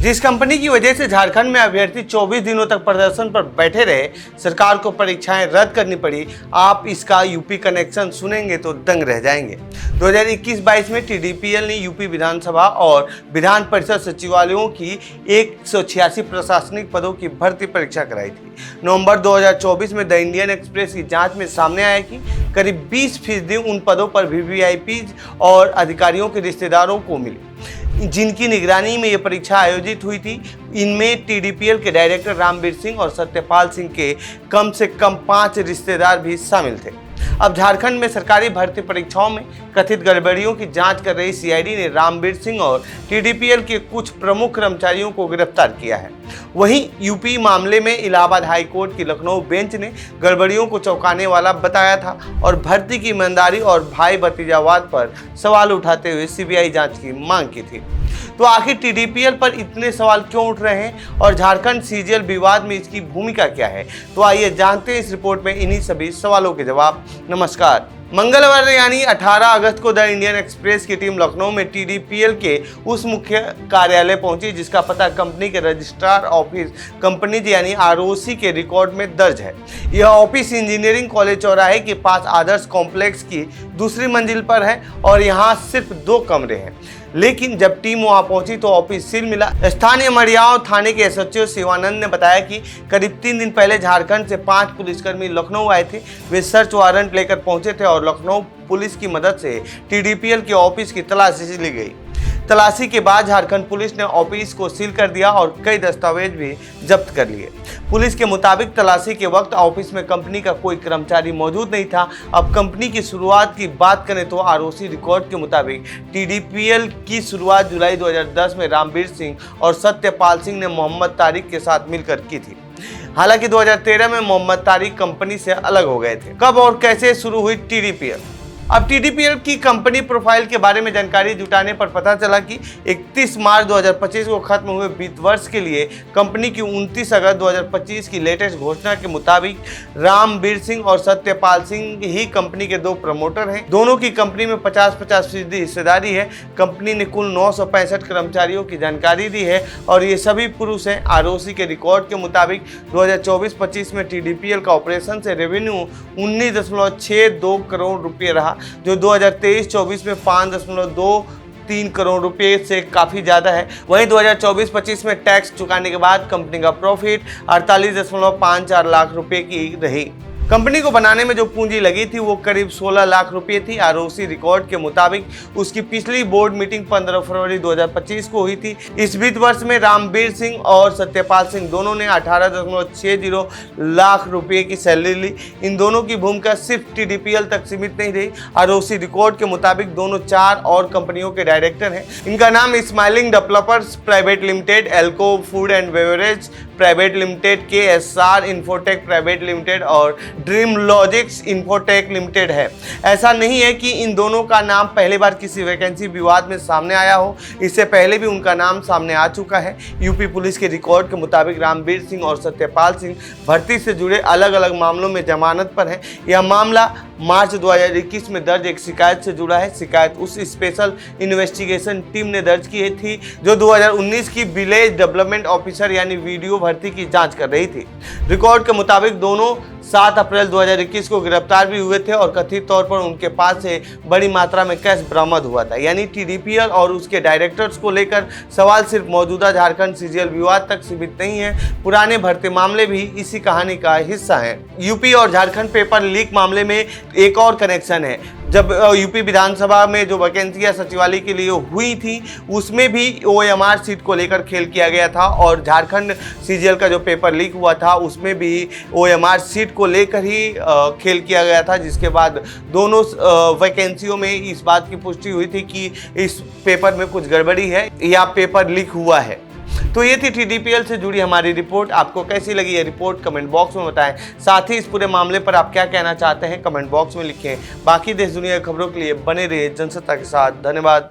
जिस कंपनी की वजह से झारखंड में अभ्यर्थी 24 दिनों तक प्रदर्शन पर बैठे रहे, सरकार को परीक्षाएं रद्द करनी पड़ी, आप इसका यूपी कनेक्शन सुनेंगे तो दंग रह जाएंगे। 2021-22 में टीडीपीएल ने यूपी विधानसभा और विधान परिषद सचिवालयों की 186 प्रशासनिक पदों की भर्ती परीक्षा कराई थी। नवंबर 2024 में द इंडियन एक्सप्रेस की जांच में सामने आया कि करीब 20% उन पदों पर वीवीआईपी और अधिकारियों के रिश्तेदारों को मिली, जिनकी निगरानी में ये परीक्षा आयोजित हुई थी। इनमें टीडीपीएल के डायरेक्टर रामवीर सिंह और सत्यपाल सिंह के कम से कम 5 रिश्तेदार भी शामिल थे। अब झारखंड में सरकारी भर्ती परीक्षाओं में कथित गड़बड़ियों की जांच कर रही सीआईडी ने रामवीर सिंह और टीडीपीएल के कुछ प्रमुख कर्मचारियों को गिरफ्तार किया है। वहीं यूपी मामले में इलाहाबाद हाई कोर्ट की लखनऊ बेंच ने गड़बड़ियों को चौंकाने वाला बताया था और भर्ती की ईमानदारी और भाई भतीजावाद पर सवाल उठाते हुए सीबीआई जांच की मांग की थी। तो आखिर टीडीपीएल पर इतने सवाल क्यों उठ रहे हैं और झारखंड सीजीएल विवाद में इसकी भूमिका क्या है, तो आइए जानते हैं इस रिपोर्ट में इन्हीं सभी सवालों के जवाब। नमस्कार। मंगलवार यानी 18 अगस्त को द इंडियन एक्सप्रेस की टीम लखनऊ में टीडीपीएल के उस मुख्य कार्यालय पहुंची जिसका पता कंपनी के रजिस्ट्रार ऑफिस कंपनीज यानी आरओसी के रिकॉर्ड में दर्ज है। यह ऑफिस इंजीनियरिंग कॉलेज चौराहे के पास आदर्श कॉम्प्लेक्स की दूसरी मंजिल पर है और यहाँ सिर्फ 2 कमरे हैं। लेकिन जब टीम वहां पहुंची तो ऑफिस सील मिला। स्थानीय मड़ियाव थाने के एसएचओ शिवानंद ने बताया कि करीब 3 दिन पहले झारखंड से 5 पुलिसकर्मी लखनऊ आए थे। वे सर्च वारंट लेकर पहुंचे थे और लखनऊ पुलिस की मदद से टीडीपीएल के ऑफिस की तलाशी ली गई। तलाशी के बाद झारखंड पुलिस ने ऑफिस को सील कर दिया और कई दस्तावेज भी जब्त कर लिए। पुलिस के मुताबिक तलाशी के वक्त ऑफिस में कंपनी का कोई कर्मचारी मौजूद नहीं था। अब कंपनी की शुरुआत की बात करें तो आरओसी रिकॉर्ड के मुताबिक टीडीपीएल की शुरुआत जुलाई 2010 में रामवीर सिंह और सत्यपाल सिंह ने मोहम्मद तारिक के साथ मिलकर की थी। हालांकि 2013 में मोहम्मद तारिक कंपनी से अलग हो गए थे। कब और कैसे शुरू हुई टीडीपीएल? अब टीडीपीएल की कंपनी प्रोफाइल के बारे में जानकारी जुटाने पर पता चला कि 31 मार्च 2025 को खत्म हुए वित्त वर्ष के लिए कंपनी की 29 अगस्त 2025 की लेटेस्ट घोषणा के मुताबिक रामवीर सिंह और सत्यपाल सिंह ही कंपनी के 2 प्रमोटर हैं। दोनों की कंपनी में 50-50% हिस्सेदारी है। कंपनी ने कुल 965 कर्मचारियों की जानकारी दी है और ये सभी पुरुष हैं। आरओसी के रिकॉर्ड के मुताबिक 2024-25 में टीडीपीएल का ऑपरेशन से रेवेन्यू 19.62 करोड़ रुपये रहा, जो 2023-24 में 5.23 करोड़ रुपए से काफ़ी ज़्यादा है। वहीं 2024-25 में टैक्स चुकाने के बाद कंपनी का प्रॉफिट 48.54 लाख रुपए की रही। कंपनी को बनाने में जो पूंजी लगी थी वो करीब 16 लाख रुपए थी। आरओसी रिकॉर्ड के मुताबिक उसकी पिछली बोर्ड मीटिंग 15 फरवरी 2025 को हुई थी। इस वित्त वर्ष में रामवीर सिंह और सत्यपाल सिंह दोनों ने 18.60 लाख रुपए की सैलरी ली। इन दोनों की भूमिका सिर्फ टीडीपीएल तक सीमित नहीं रही। आरओसी रिकॉर्ड के मुताबिक दोनों 4 और कंपनियों के डायरेक्टर हैं। इनका नाम smiling developers private limited, Elco food and beverage private limited, KSR infotech private limited और ड्रीम लॉजिक्स इन्फोटेक लिमिटेड है। ऐसा नहीं है कि इन दोनों का नाम पहली बार किसी वैकेंसी विवाद में सामने आया हो, इससे पहले भी उनका नाम सामने आ चुका है। यूपी पुलिस के रिकॉर्ड के मुताबिक रामवीर सिंह और सत्यपाल सिंह भर्ती से जुड़े अलग अलग मामलों में जमानत पर है। यह मामला मार्च 2021 में दर्ज एक शिकायत से जुड़ा है। शिकायत उस स्पेशल इन्वेस्टिगेशन टीम ने दर्ज की थी जो 2019 की विलेज डेवलपमेंट ऑफिसर यानी वीडियो भर्ती की जांच कर रही थी। रिकॉर्ड के मुताबिक दोनों 7 अप्रैल 2021 को गिरफ्तार भी हुए थे और कथित तौर पर उनके पास से बड़ी मात्रा में कैश बरामद हुआ था। यानी टीडीपीएल और उसके डायरेक्टर्स को लेकर सवाल सिर्फ मौजूदा झारखंड सीजीएल विवाद तक सीमित नहीं है, पुराने भर्ती मामले भी इसी कहानी का हिस्सा हैं। यूपी और झारखंड पेपर लीक मामले में एक और कनेक्शन है। जब यूपी विधानसभा में जो वैकेंसियां सचिवालय के लिए हुई थी उसमें भी ओएमआर सीट को लेकर खेल किया गया था और झारखंड सीजीएल का जो पेपर लीक हुआ था उसमें भी ओएमआर सीट को लेकर ही खेल किया गया था, जिसके बाद दोनों वैकेंसियों में इस बात की पुष्टि हुई थी कि इस पेपर में कुछ गड़बड़ी है या पेपर लीक हुआ है। तो ये थी टीडीपीएल से जुड़ी हमारी रिपोर्ट। आपको कैसी लगी ये रिपोर्ट कमेंट बॉक्स में बताएं। साथ ही इस पूरे मामले पर आप क्या कहना चाहते हैं कमेंट बॉक्स में लिखें। बाकी देश दुनिया की खबरों के लिए बने रहिए जनसत्ता के साथ। धन्यवाद।